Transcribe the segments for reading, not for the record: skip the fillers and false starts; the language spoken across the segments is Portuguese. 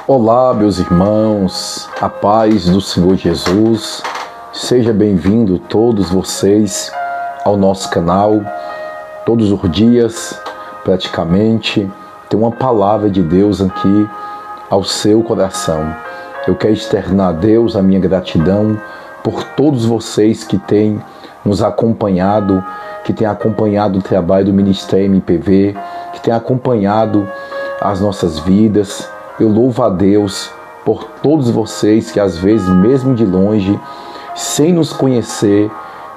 Olá, meus irmãos, a paz do Senhor Jesus. Seja bem-vindo todos vocês ao nosso canal. Todos os dias, praticamente, tem uma palavra de Deus aqui ao seu coração. Eu quero externar a Deus a minha gratidão por todos vocês que têm nos acompanhado, que têm acompanhado o trabalho do Ministério MPV, que têm acompanhado as nossas vidas. Eu louvo a Deus por todos vocês que às vezes, mesmo de longe, sem nos conhecer,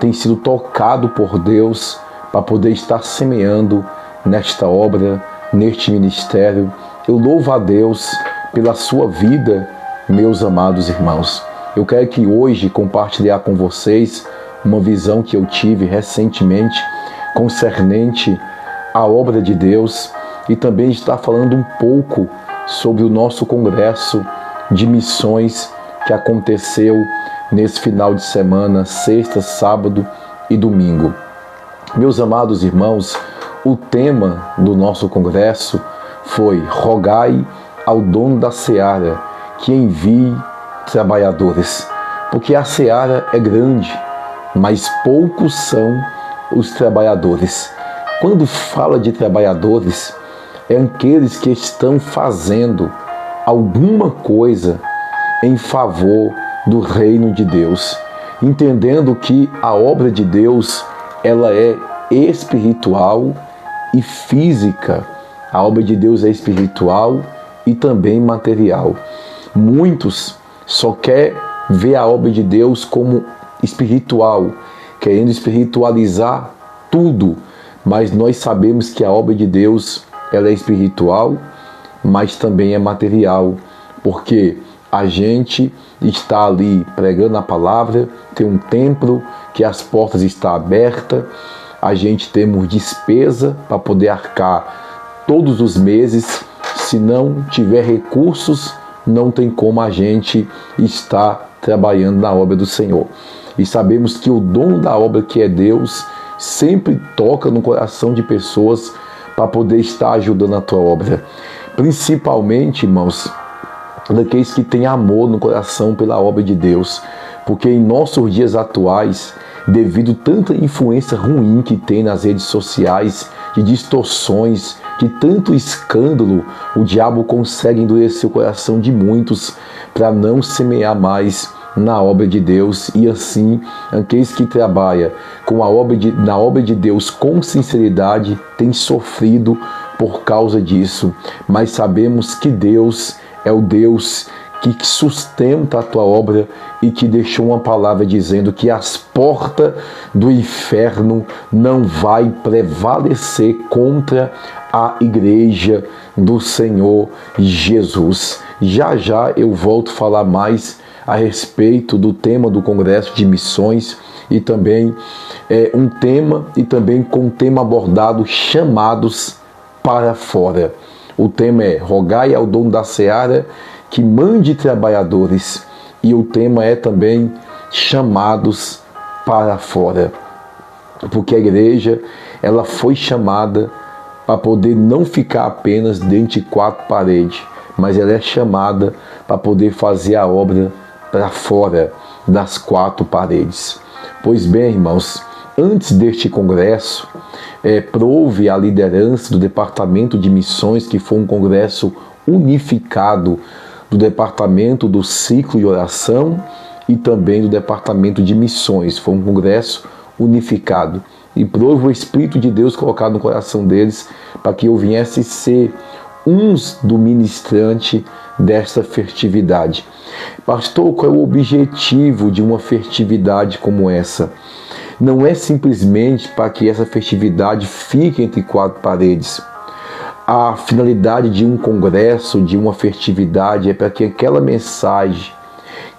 têm sido tocados por Deus para poder estar semeando nesta obra, neste ministério. Eu louvo a Deus pela sua vida, meus amados irmãos. Eu quero que hoje compartilhar com vocês uma visão que eu tive recentemente concernente à obra de Deus e também estar falando um pouco sobre o nosso congresso de missões que aconteceu nesse final de semana, sexta, sábado e domingo. Meus amados irmãos, o tema do nosso congresso foi: rogai ao dono da seara que envie trabalhadores, porque a seara é grande, mas poucos são os trabalhadores. Quando fala de trabalhadores, é aqueles que estão fazendo alguma coisa em favor do reino de Deus, entendendo que a obra de Deus ela é espiritual e física. A obra de Deus é espiritual e também material. Muitos só querem ver a obra de Deus como espiritual, querendo espiritualizar tudo, mas nós sabemos que a obra de Deus ela é espiritual, mas também é material, porque a gente está ali pregando a palavra, tem um templo que as portas estão abertas, a gente temos despesa para poder arcar todos os meses. Se não tiver recursos, não tem como a gente estar trabalhando na obra do Senhor. E sabemos que o dono da obra, que é Deus, sempre toca no coração de pessoas para poder estar ajudando a tua obra. Principalmente, irmãos, daqueles que têm amor no coração pela obra de Deus. Porque em nossos dias atuais, devido a tanta influência ruim que tem nas redes sociais, de distorções, de tanto escândalo, o diabo consegue endurecer o coração de muitos para não semear mais na obra de Deus, e assim aqueles que trabalham na obra de Deus com sinceridade têm sofrido por causa disso. Mas sabemos que Deus é o Deus que sustenta a tua obra e que deixou uma palavra dizendo que as portas do inferno não vai prevalecer contra a igreja do Senhor Jesus. Já já eu volto a falar mais a respeito do tema do Congresso de Missões e também com o tema abordado: chamados para fora. O tema é: rogai ao dono da seara que mande trabalhadores, e o tema é também chamados para fora, porque a igreja ela foi chamada para poder não ficar apenas dentro de quatro paredes, mas ela é chamada para poder fazer a obra para fora das quatro paredes. Pois bem, irmãos, antes deste congresso, prouve a liderança do Departamento de Missões, que foi um congresso unificado do Departamento do Ciclo de Oração e também do Departamento de Missões. Foi um congresso unificado. E prouve o Espírito de Deus colocado no coração deles para que eu viesse ser uns do ministrante desta festividade. Pastor, qual é o objetivo de uma festividade como essa? Não é simplesmente para que essa festividade fique entre quatro paredes. A finalidade de um congresso, de uma festividade, é para que aquela mensagem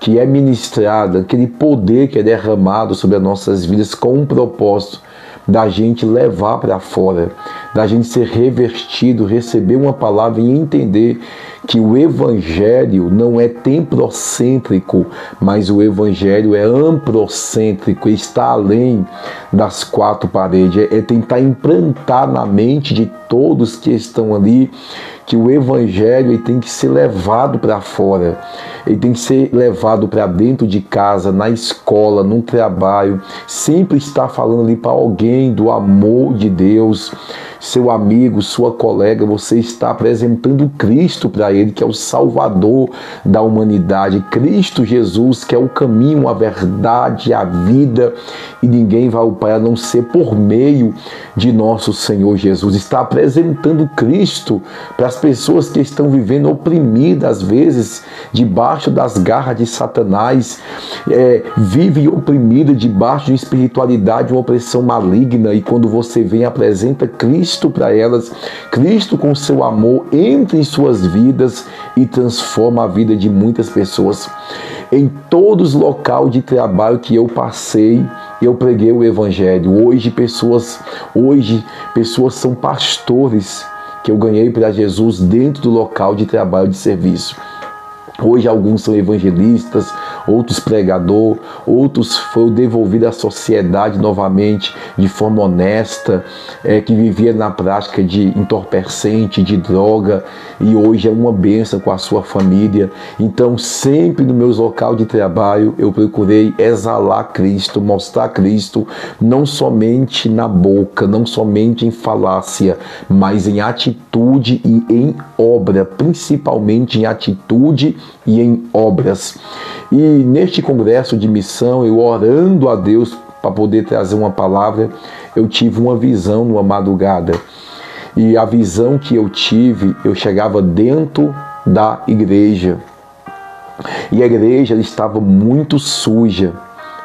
que é ministrada, aquele poder que é derramado sobre as nossas vidas com um propósito da gente levar para fora, da gente ser revertido, receber uma palavra e entender que o Evangelho não é templocêntrico, mas o Evangelho é amplocêntrico, está além das quatro paredes, é tentar implantar na mente de todos que estão ali que o evangelho ele tem que ser levado para fora, ele tem que ser levado para dentro de casa, na escola, no trabalho, sempre estar falando ali para alguém do amor de Deus, seu amigo, sua colega, você está apresentando Cristo para ele, que é o Salvador da humanidade, Cristo Jesus, que é o caminho, a verdade, a vida, e ninguém vai ao Pai a não ser por meio de nosso Senhor Jesus. Está apresentando Cristo para as pessoas que estão vivendo oprimidas, às vezes, debaixo das garras de Satanás, vive oprimida debaixo de uma espiritualidade, uma opressão maligna, e quando você vem, apresenta Cristo para elas, Cristo com seu amor entra em suas vidas e transforma a vida de muitas pessoas. Em todos os locais de trabalho que eu passei, eu preguei o evangelho. Hoje pessoas são pastores que eu ganhei para Jesus dentro do local de trabalho, de serviço. Hoje alguns são evangelistas, outros pregador, outros foram devolvidos à sociedade novamente de forma honesta, que vivia na prática de entorpecente, de droga, e hoje é uma bênção com a sua família. Então sempre no meu local de trabalho eu procurei exalar Cristo, mostrar Cristo, não somente na boca, não somente em falácia, mas em atitude e em obra, principalmente em atitude e em obras. E neste congresso de missão, eu orando a Deus para poder trazer uma palavra, eu tive uma visão numa madrugada. E a visão que eu tive, eu chegava dentro da igreja. E a igreja estava muito suja,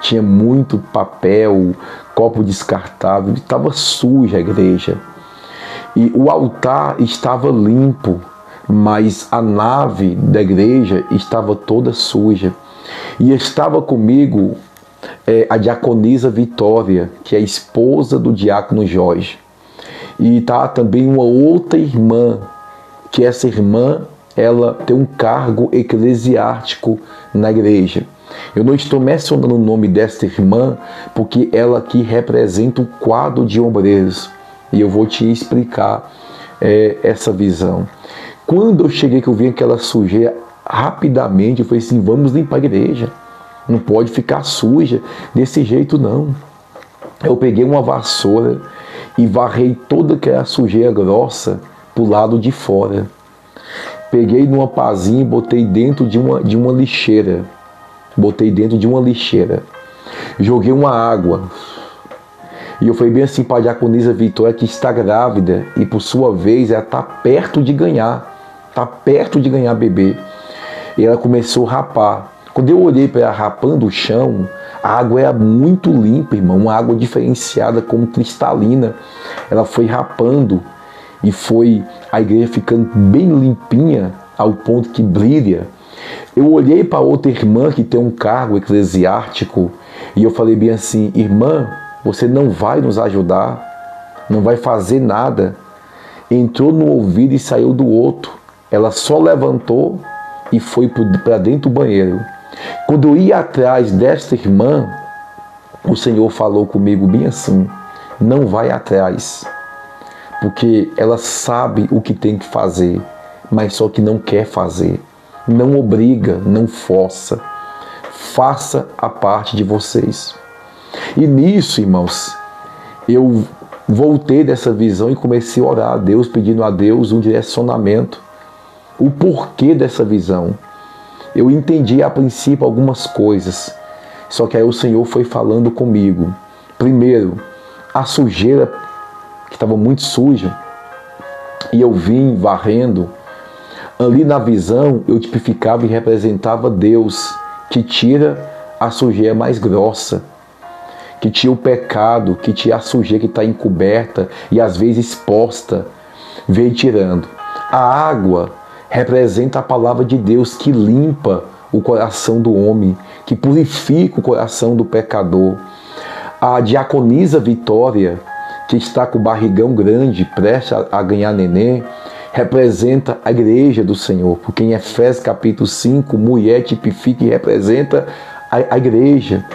tinha muito papel, copo descartável, estava suja a igreja. E o altar estava limpo, mas a nave da igreja estava toda suja. E estava comigo a diaconisa Vitória, que é a esposa do diácono Jorge. E está também uma outra irmã, que essa irmã, ela tem um cargo eclesiástico na igreja. Eu não estou mencionando o nome desta irmã, porque ela aqui representa o quadro de obreiros. E eu vou te explicar essa visão. Quando eu cheguei, que eu vi aquela sujeira, rapidamente eu falei assim, vamos limpar a igreja. Não pode ficar suja desse jeito não. Eu peguei uma vassoura e varrei toda aquela sujeira grossa pro lado de fora. Peguei numa pazinha e botei dentro de uma lixeira. Joguei uma água. E eu falei bem assim para a diaconisa Vitória, que está grávida e por sua vez ela está perto de ganhar bebê. E ela começou a rapar. Quando eu olhei para ela rapando o chão, a água era muito limpa, irmão, uma água diferenciada, como cristalina. Ela foi rapando e foi a igreja ficando bem limpinha, ao ponto que brilha. Eu olhei para outra irmã que tem um cargo eclesiástico e eu falei bem assim, irmã, você não vai nos ajudar, não vai fazer nada. Entrou no ouvido e saiu do outro. Ela só levantou e foi para dentro do banheiro. Quando eu ia atrás desta irmã, o Senhor falou comigo bem assim, não vai atrás, porque ela sabe o que tem que fazer, mas só que não quer fazer. Não obriga, não força. Faça a parte de vocês. E nisso, irmãos, eu voltei dessa visão e comecei a orar a Deus, pedindo a Deus um direcionamento. O porquê dessa visão. Eu entendi a princípio algumas coisas, só que aí o Senhor foi falando comigo. Primeiro, a sujeira, que estava muito suja, e eu vim varrendo. Ali na visão, eu tipificava e representava Deus, que tira a sujeira mais grossa, que tira o pecado, que tira a sujeira que está encoberta e às vezes exposta, vem tirando. A água representa a palavra de Deus que limpa o coração do homem, que purifica o coração do pecador. A diaconisa Vitória, que está com o barrigão grande, prestes a ganhar neném, representa a igreja do Senhor, porque em Efésios capítulo 5, mulher tipifica e representa a igreja.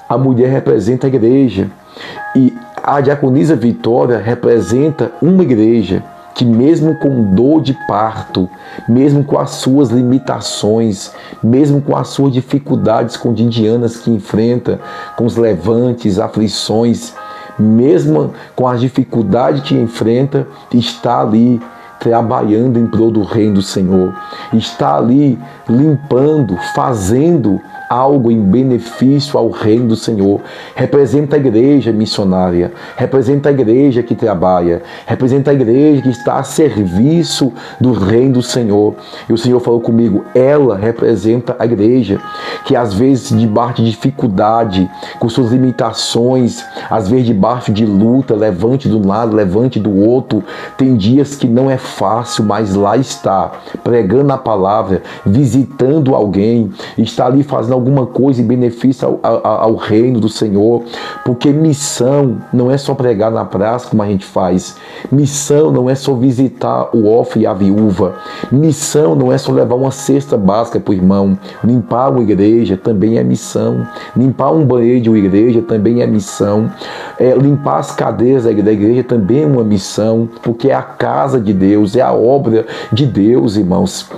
A mulher representa a igreja. E a diaconisa Vitória representa uma igreja, que mesmo com dor de parto, mesmo com as suas limitações, mesmo com as suas dificuldades cotidianas que enfrenta, com os levantes, aflições, mesmo com as dificuldades que enfrenta, está ali trabalhando em prol do reino do Senhor, está ali limpando, fazendo algo em benefício ao reino do Senhor. Representa a igreja missionária, representa a igreja que trabalha, representa a igreja que está a serviço do reino do Senhor. E o Senhor falou comigo, ela representa a igreja, que às vezes debaixo de dificuldade, com suas limitações, às vezes debaixo de luta, levante de um lado, levante do outro, tem dias que não é fácil, mas lá está, pregando a palavra, visitando alguém, está ali fazendo alguma coisa em benefício ao reino do Senhor, porque missão não é só pregar na praça como a gente faz, missão não é só visitar o órfão e a viúva, missão não é só levar uma cesta básica para o irmão, limpar uma igreja também é missão, limpar um banheiro de uma igreja também é missão, limpar as cadeiras da igreja também é uma missão, porque é a casa de Deus, é a obra de Deus, irmãos.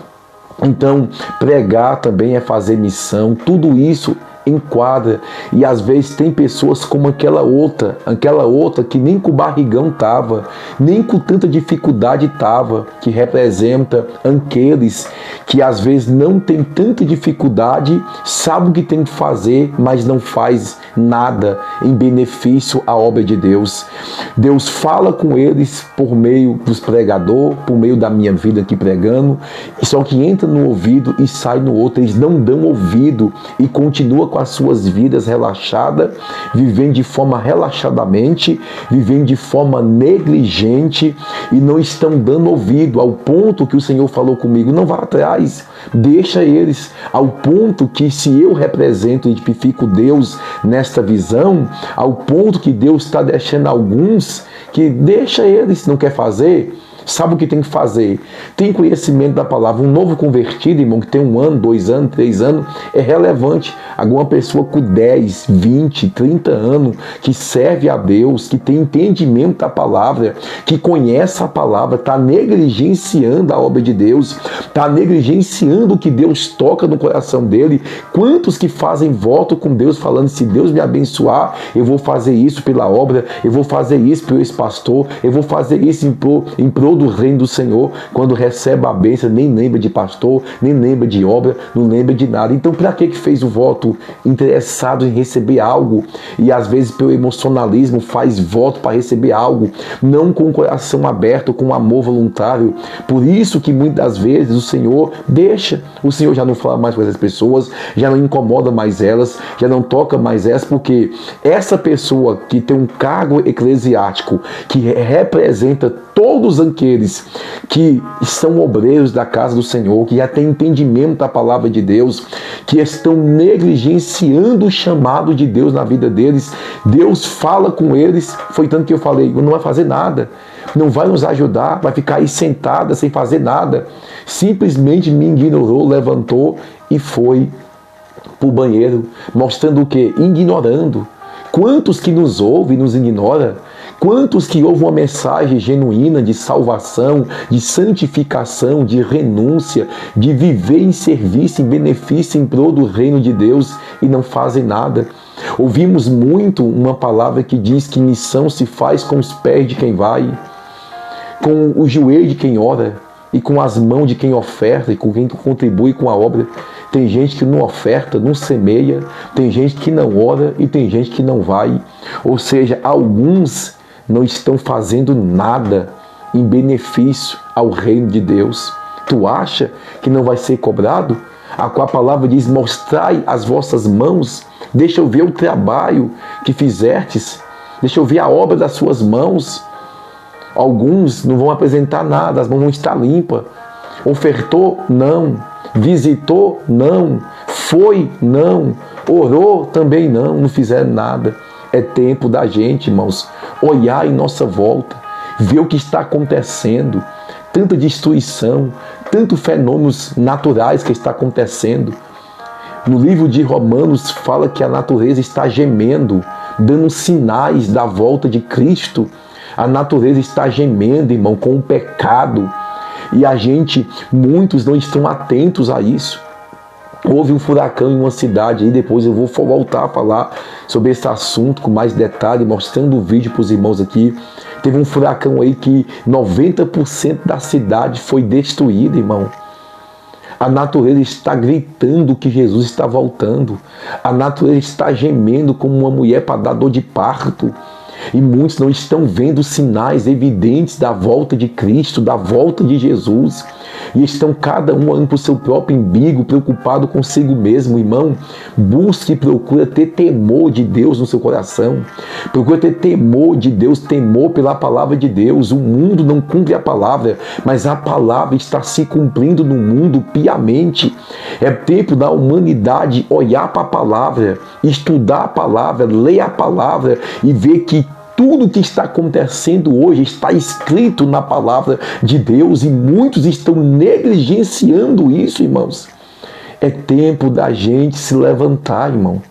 Então, pregar também é fazer missão, tudo isso enquadra, e às vezes tem pessoas como aquela outra que nem com o barrigão estava, nem com tanta dificuldade estava, que representa aqueles que às vezes não tem tanta dificuldade, sabe o que tem que fazer, mas não faz nada em benefício à obra de Deus. Deus fala com eles por meio dos pregadores, por meio da minha vida aqui pregando, só que entra no ouvido e sai no outro, eles não dão ouvido e continua com as suas vidas relaxadas, vivendo de forma relaxadamente, vivendo de forma negligente e não estão dando ouvido, ao ponto que o Senhor falou comigo, não vá atrás, deixa eles, ao ponto que se eu represento e tipifico Deus nesta visão, ao ponto que Deus está deixando alguns que deixa eles, não quer fazer, sabe o que tem que fazer, tem conhecimento da palavra. Um novo convertido, irmão, que tem 1 ano, 2 anos, 3 anos, é relevante. Alguma pessoa com 10, 20, 30 anos, que serve a Deus, que tem entendimento da palavra, que conhece a palavra, está negligenciando a obra de Deus, está negligenciando o que Deus toca no coração dele. Quantos que fazem voto com Deus, falando, se Deus me abençoar, eu vou fazer isso pela obra, eu vou fazer isso pelo ex-pastor, eu vou fazer isso em prol do reino do Senhor. Quando recebe a bênção, nem lembra de pastor, nem lembra de obra, não lembra de nada. Então, para que fez o voto? Interessado em receber algo, e às vezes pelo emocionalismo faz voto para receber algo, não com o coração aberto, com amor voluntário. Por isso que muitas vezes o Senhor deixa, o Senhor já não fala mais com essas pessoas, já não incomoda mais elas, já não toca mais elas, porque essa pessoa que tem um cargo eclesiástico, que representa todos aqueles que são obreiros da casa do Senhor, que já têm entendimento da palavra de Deus, que estão negligenciando o chamado de Deus na vida deles, Deus fala com eles, foi tanto que eu falei, não vai fazer nada, não vai nos ajudar, vai ficar aí sentada sem fazer nada, simplesmente me ignorou, levantou e foi para o banheiro, mostrando o quê? Ignorando. Quantos que nos ouvem e nos ignoram? Quantos que ouvem uma mensagem genuína de salvação, de santificação, de renúncia, de viver em serviço, em benefício, em prol do reino de Deus e não fazem nada? Ouvimos muito uma palavra que diz que missão se faz com os pés de quem vai, com o joelho de quem ora e com as mãos de quem oferta e com quem contribui com a obra. Tem gente que não oferta, não semeia, tem gente que não ora e tem gente que não vai. Ou seja, alguns não estão fazendo nada em benefício ao reino de Deus. Tu acha que não vai ser cobrado? A qual a palavra diz, mostrai as vossas mãos, deixa eu ver o trabalho que fizertes, deixa eu ver a obra das suas mãos. Alguns não vão apresentar nada, as mãos vão estar limpas. Ofertou? Não. Visitou? Não. Foi? Não. Orou? Também não. Não fizeram nada. É tempo da gente, irmãos, olhar em nossa volta, ver o que está acontecendo. Tanta destruição, tantos fenômenos naturais que está acontecendo. No livro de Romanos fala que a natureza está gemendo, dando sinais da volta de Cristo. A natureza está gemendo, irmão, com o pecado. E muitos não estão atentos a isso. Houve um furacão em uma cidade, e depois eu vou voltar a falar sobre esse assunto com mais detalhe, mostrando o vídeo para os irmãos aqui. Teve um furacão aí que 90% da cidade foi destruída, irmão. A natureza está gritando que Jesus está voltando. A natureza está gemendo como uma mulher para dar dor de parto. E muitos não estão vendo sinais evidentes da volta de Cristo, da volta de Jesus. E estão cada um olhando para o seu próprio umbigo, preocupado consigo mesmo, irmão. Busque e procura ter temor de Deus no seu coração. Procura ter temor de Deus, temor pela palavra de Deus. O mundo não cumpre a palavra, mas a palavra está se cumprindo no mundo piamente. É tempo da humanidade olhar para a palavra, estudar a palavra, ler a palavra e ver que tudo que está acontecendo hoje está escrito na palavra de Deus e muitos estão negligenciando isso, irmãos. É tempo da gente se levantar, irmão.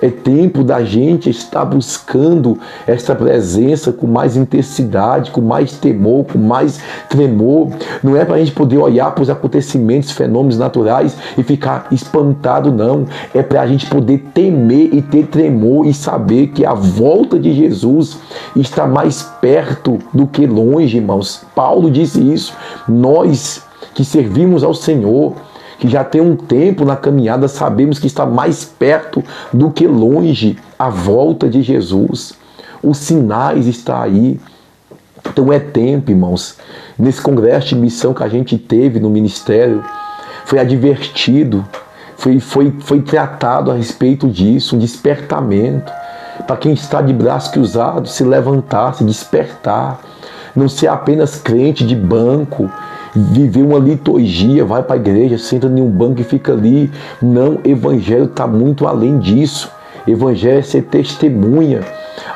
É tempo da gente estar buscando essa presença com mais intensidade, com mais temor, com mais tremor. Não é para a gente poder olhar para os acontecimentos, fenômenos naturais e ficar espantado, não. É para a gente poder temer e ter tremor e saber que a volta de Jesus está mais perto do que longe, irmãos. Paulo disse isso. Nós que servimos ao Senhor, que já tem um tempo na caminhada, sabemos que está mais perto do que longe a volta de Jesus. Os sinais estão aí. Então é tempo, irmãos. Nesse congresso de missão que a gente teve no ministério, foi advertido, foi tratado a respeito disso, um despertamento. Para quem está de braço cruzado, se levantar, se despertar. Não ser apenas crente de banco, viver uma liturgia, vai para a igreja, senta em um banco e fica ali. Não, evangelho está muito além disso. Evangelho é ser testemunha.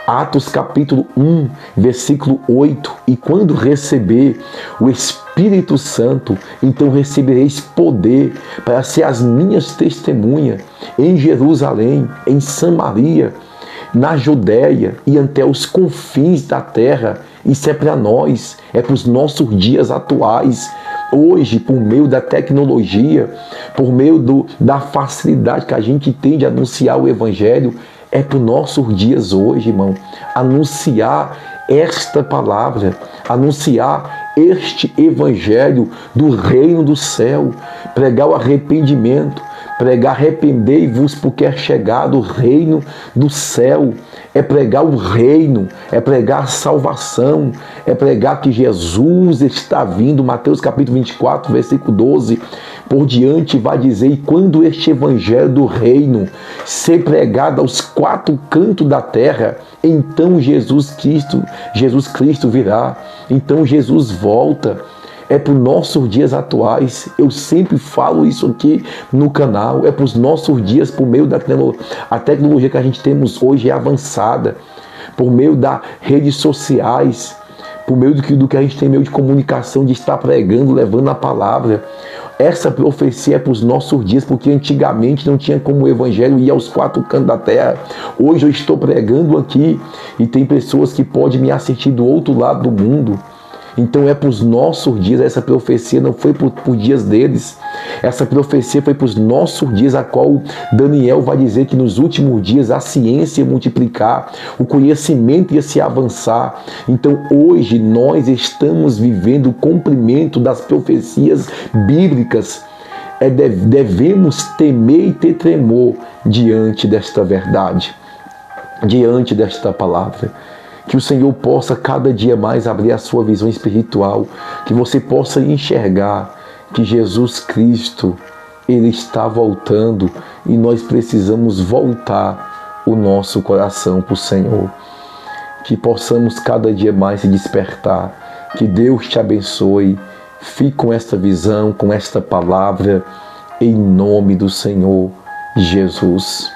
Atos capítulo 1, versículo 8. E quando receber o Espírito Santo, então recebereis poder para ser as minhas testemunhas em Jerusalém, em Samaria, na Judéia e até os confins da terra. Isso é para nós, é para os nossos dias atuais. Hoje, por meio da tecnologia, por meio da facilidade que a gente tem de anunciar o Evangelho, é para os nossos dias hoje, irmão. Anunciar esta palavra, anunciar este Evangelho do reino do céu, pregar o arrependimento, pregar arrependei-vos porque é chegado o reino do céu. É pregar o reino, é pregar a salvação, é pregar que Jesus está vindo. Mateus capítulo 24, versículo 12, por diante vai dizer: e quando este evangelho do reino ser pregado aos quatro cantos da terra, então Jesus Cristo virá, então Jesus volta. É para os nossos dias atuais. Eu sempre falo isso aqui no canal. É para os nossos dias, por meio da tecnologia que a gente temos hoje é avançada, por meio das redes sociais, por meio do que a gente tem meio de comunicação, de estar pregando, levando a palavra. Essa profecia é para os nossos dias, porque antigamente não tinha como o evangelho ir aos quatro cantos da terra. Hoje eu estou pregando aqui e tem pessoas que podem me assistir do outro lado do mundo. Então é para os nossos dias. Essa profecia não foi por dias deles. Essa profecia foi para os nossos dias, a qual Daniel vai dizer que nos últimos dias a ciência ia multiplicar, o conhecimento ia se avançar. Então hoje nós estamos vivendo o cumprimento das profecias bíblicas. Devemos temer e ter tremor diante desta verdade, diante desta palavra. Que o Senhor possa cada dia mais abrir a sua visão espiritual, que você possa enxergar que Jesus Cristo, Ele está voltando e nós precisamos voltar o nosso coração para o Senhor. Que possamos cada dia mais se despertar. Que Deus te abençoe. Fique com esta visão, com esta palavra, em nome do Senhor Jesus.